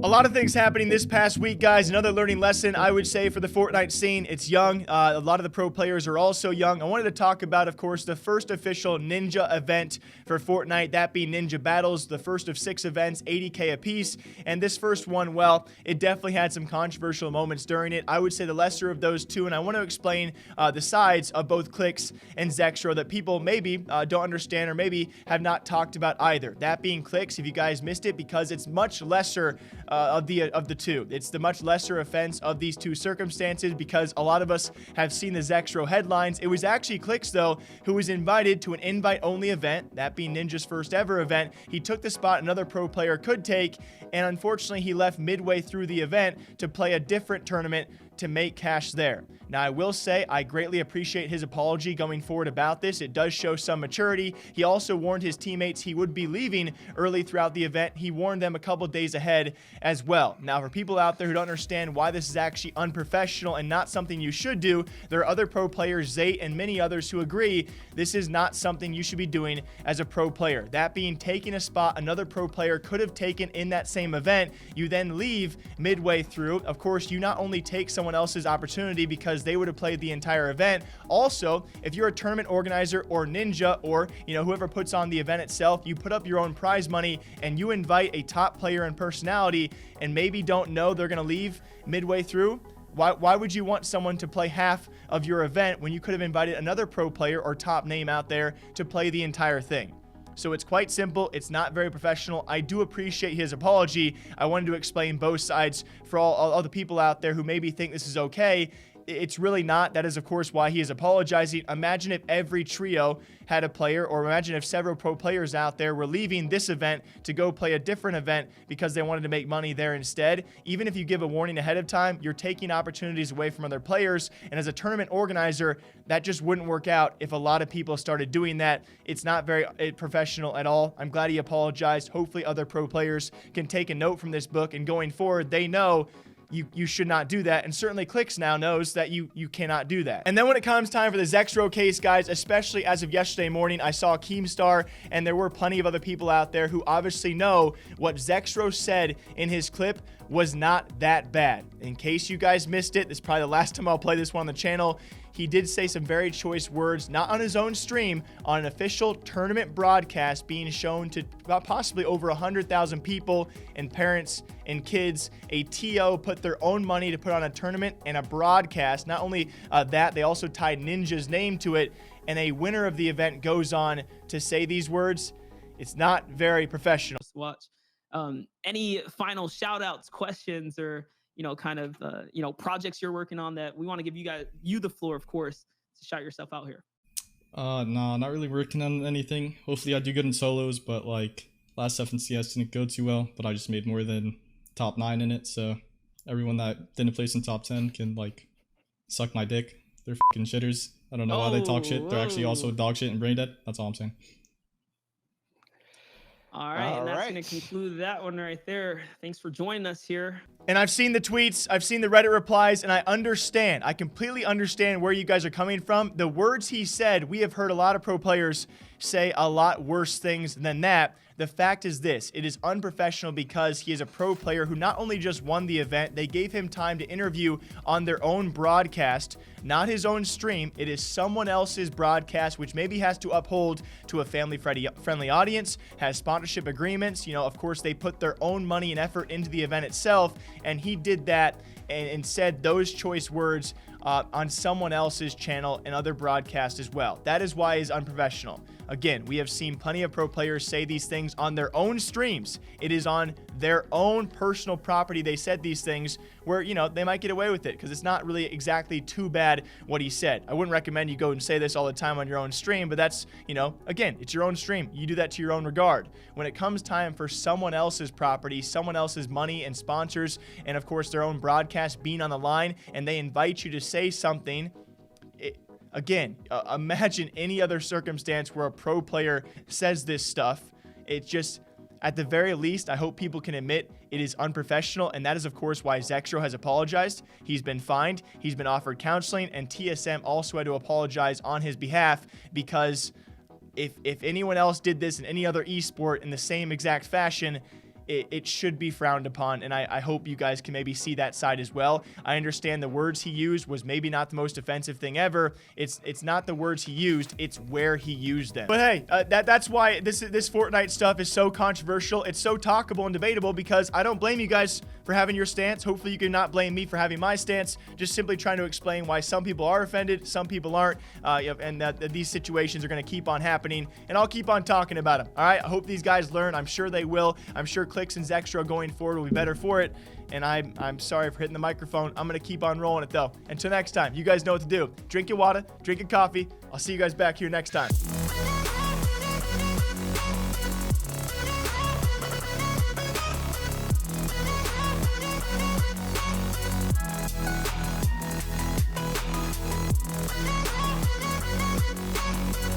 A lot of things happening this past week, guys. Another learning lesson, I would say, for the Fortnite scene. It's young. A lot of the pro players are also young. I wanted to talk about, of course, the first official Ninja event for Fortnite, that being Ninja Battles, the first of 6 events, 80K apiece. And this first one, well, it definitely had some controversial moments during it. I would say the lesser of those two, and I want to explain the sides of both Clix and ZexRow that people maybe don't understand or maybe have not talked about either. That being Clix, if you guys missed it, because it's much lesser of the two. It's the much lesser offense of these two circumstances because a lot of us have seen the ZexRow headlines. It was actually Clix, though, who was invited to an invite-only event, that being Ninja's first ever event. He took the spot another pro player could take, and unfortunately, he left midway through the event to play a different tournament to make cash there. Now, I will say I greatly appreciate his apology going forward about this. It does show some maturity. He also warned his teammates he would be leaving early throughout the event. He warned them a couple days ahead as well. Now, for people out there who don't understand why this is actually unprofessional and not something you should do, there are other pro players, Zate and many others, who agree this is not something you should be doing as a pro player. That being taking a spot another pro player could have taken in that same event. You then leave midway through. Of course, you not only take someone else's opportunity because they would have played the entire event. Also, if you're a tournament organizer or Ninja or whoever puts on the event itself, you put up your own prize money and you invite a top player and personality and maybe don't know they're going to leave midway through. Why would you want someone to play half of your event when you could have invited another pro player or top name out there to play the entire thing? So it's quite simple. It's not very professional. I do appreciate his apology. I wanted to explain both sides for all the people out there who maybe think this is okay. It's really not. That is, of course, why he is apologizing. Imagine if every trio had a player, or imagine if several pro players out there were leaving this event to go play a different event because they wanted to make money there instead. Even if you give a warning ahead of time, you're taking opportunities away from other players. And as a tournament organizer, that just wouldn't work out if a lot of people started doing that. It's not very professional at all. I'm glad he apologized. Hopefully other pro players can take a note from this book, and going forward, they know you should not do that, and certainly Clix now knows that you cannot do that. And then when it comes time for the ZexRow case, guys, especially as of yesterday morning, I saw Keemstar, and there were plenty of other people out there who obviously know what ZexRow said in his clip was not that bad. In case you guys missed it, this is probably the last time I'll play this one on the channel. He did say some very choice words, not on his own stream, on an official tournament broadcast being shown to possibly over 100,000 people and parents and kids. A TO put their own money to put on a tournament and a broadcast. Not only that, they also tied Ninja's name to it, and a winner of the event goes on to say these words. It's not very professional. Watch. Any final shout outs, questions, or projects you're working on that we want to give you the floor, of course, to shout yourself out here? No, not really working on anything. Hopefully I do good in solos, but like last FNCS didn't go too well, but I just made more than top 9 in it, so everyone that didn't place in top 10 can like suck my dick. They're fucking shitters. I don't know why they talk shit. They're actually also dog shit and brain dead. That's all I'm saying. All right, and that's going to conclude that one right there. Thanks for joining us here. And I've seen the tweets, I've seen the Reddit replies, and I understand. I completely understand where you guys are coming from. The words he said, we have heard a lot of pro players say a lot worse things than that. The fact is this, it is unprofessional because he is a pro player who not only just won the event, they gave him time to interview on their own broadcast, not his own stream. It is someone else's broadcast, which maybe has to uphold to a family-friendly audience, has sponsorship agreements. Of course, they put their own money and effort into the event itself, and he did that and said those choice words on someone else's channel and other broadcasts as well. That is why it's unprofessional. Again, we have seen plenty of pro players say these things on their own streams. It is on their own personal property they said these things where, they might get away with it because it's not really exactly too bad what he said. I wouldn't recommend you go and say this all the time on your own stream, but that's, again, it's your own stream. You do that to your own regard. When it comes time for someone else's property, someone else's money and sponsors, and of course their own broadcast being on the line, and they invite you to say something, again, imagine any other circumstance where a pro player says this stuff. It's just, at the very least, I hope people can admit it is unprofessional, and that is, of course, why ZexRow has apologized. He's been fined, he's been offered counseling, and TSM also had to apologize on his behalf because if anyone else did this in any other esport in the same exact fashion, it should be frowned upon, and I hope you guys can maybe see that side as well. I understand the words he used was maybe not the most offensive thing ever. It's not the words he used, it's where he used them. But hey, that's why this Fortnite stuff is so controversial. It's so talkable and debatable, because I don't blame you guys for having your stance. Hopefully you can not blame me for having my stance. Just simply trying to explain why some people are offended, some people aren't, and that these situations are going to keep on happening, and I'll keep on talking about them. All right, I hope these guys learn. I'm sure they will. I'm sure Clix and ZexRow going forward will be better for it. And I'm sorry for hitting the microphone. I'm going to keep on rolling it, though. Until next time, you guys know what to do. Drink your water, drink your coffee. I'll see you guys back here next time.